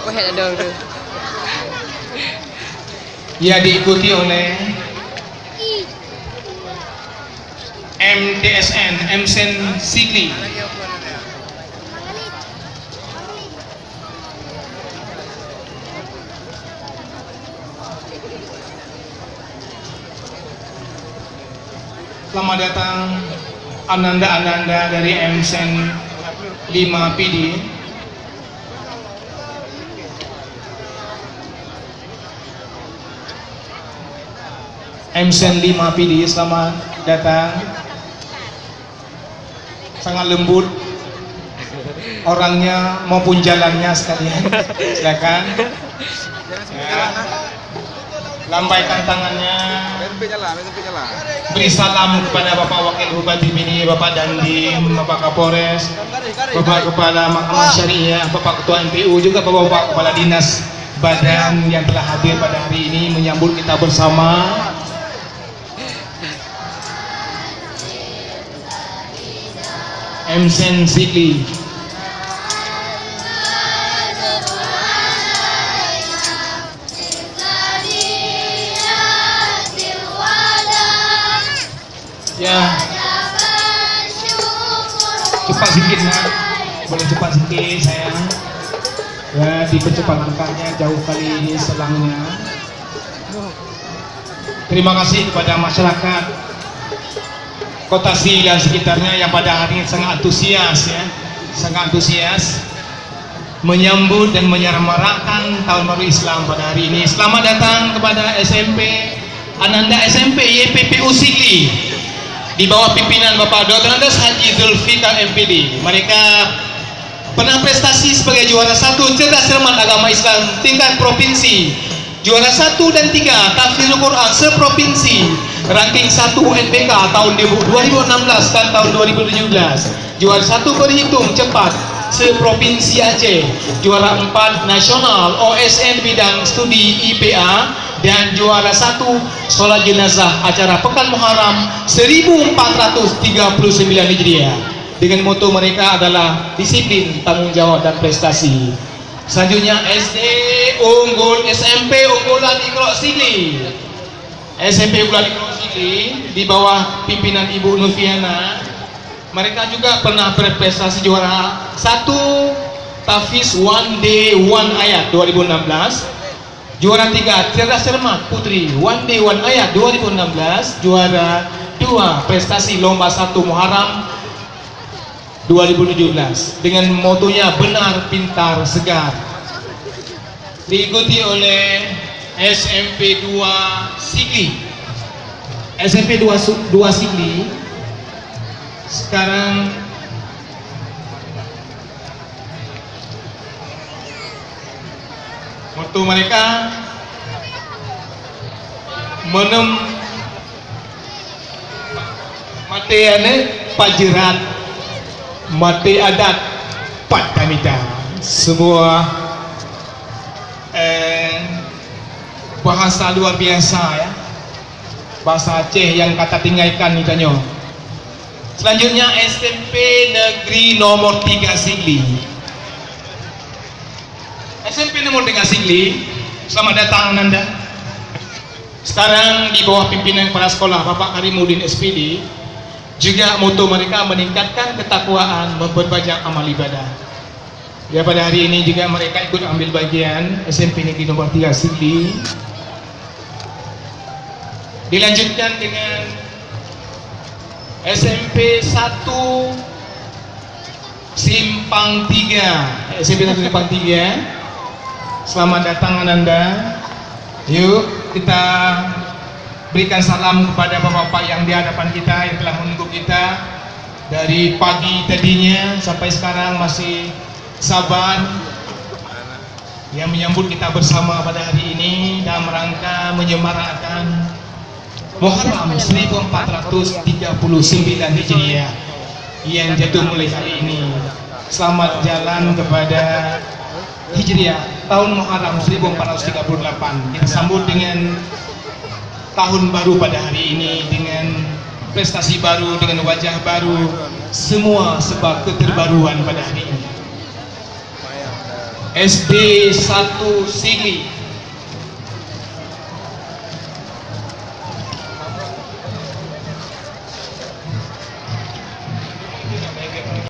Wah, ada tuh. Ya, diikuti oleh MDSN, Msen Sigli. Selamat datang Ananda-Ananda dari Msen 5 PD. Msen 5 PD, selamat datang. Sangat lembut orangnya maupun jalannya sekalian. Silakan. Ya. Lambaikan tangannya. Beri salam kepada Bapak Wakil Bupati Pidi, Bapak Dandim, Bapak Kapolres, Bapak Kepala Mahkamah Syariah, Bapak Ketua MPU, juga Bapak Kepala Dinas Badan yang telah hadir pada hari ini menyambut kita bersama. Msen Sigli. Ya, cepat sedikit nak, boleh cepat sedikit sayang. Ya, dipercepat langkahnya, jauh kali selangnya. Terima kasih kepada masyarakat Kota Sigli dan sekitarnya yang pada hari ini sangat antusias, ya, sangat antusias menyambut dan menyemarakan Tahun Baru Islam pada hari ini. Selamat datang kepada SMP Ananda SMP YPPU Sigli di bawah pimpinan Bapak Dr. Andes Haji Zulfikar MPD. Mereka pernah prestasi sebagai juara 1 cerdas cermat agama Islam tingkat provinsi, juara 1 dan 3 tafsir Quran seprovinsi, ranking 1 NPK tahun 2016 dan tahun 2017, juara 1 berhitung cepat seprovinsi Aceh, juara 4 nasional OSN bidang studi IPA, dan juara 1 sholat jenazah acara Pekan Muharram 1439 Hijriah. Dengan moto mereka adalah disiplin, tanggung jawab, dan prestasi. Selanjutnya SD Unggul SMP Unggulan Iqra Sigli. SMP Unggulan Iqra Sigli di bawah pimpinan Ibu Nufiana. Mereka juga pernah berprestasi juara 1 Tafiz One Day One Ayat 2016. Juara 3 cerdas cermat putri One Day One Ayat 2016. Juara 2 prestasi lomba 1 Muharram 2017 dengan motonya benar, pintar, segar. Diikuti oleh SMP 2 Sigli. SMP 2 Sigli sekarang moto mereka menem mateane pajerat mate adat patamita, sebuah bahasa luar biasa, ya, bahasa Aceh yang kata tinggalkan itanya. Selanjutnya SMP Negeri nomor 3 Sigli. SMP nomor 3 Sigli, selamat datang Nanda. Sekarang di bawah pimpinan kepala sekolah Bapak Karimuddin SPD. Juga moto mereka meningkatkan ketakwaan, memperbanyak amal ibadah. Ya, pada hari ini juga mereka ikut ambil bagian SMP Negeri nomor 3 Sigli. Dilanjutkan dengan SMP 1 Simpang 3. SMP 1 Simpang 3. Selamat datang Ananda. Yuk kita berikan salam kepada bapak-bapak yang di hadapan kita, yang telah menunggu kita dari pagi tadinya sampai sekarang masih sabar yang menyambut kita bersama pada hari ini dalam rangka menyemarakan Muharram 1439 Hijriah yang jatuh mulai hari ini. Selamat jalan kepada Hijriah tahun Muharram 1438. Kita sambut dengan tahun baru pada hari ini dengan prestasi baru dengan wajah baru, semua sebab keterbaruan pada hari ini. SD 1 Sigli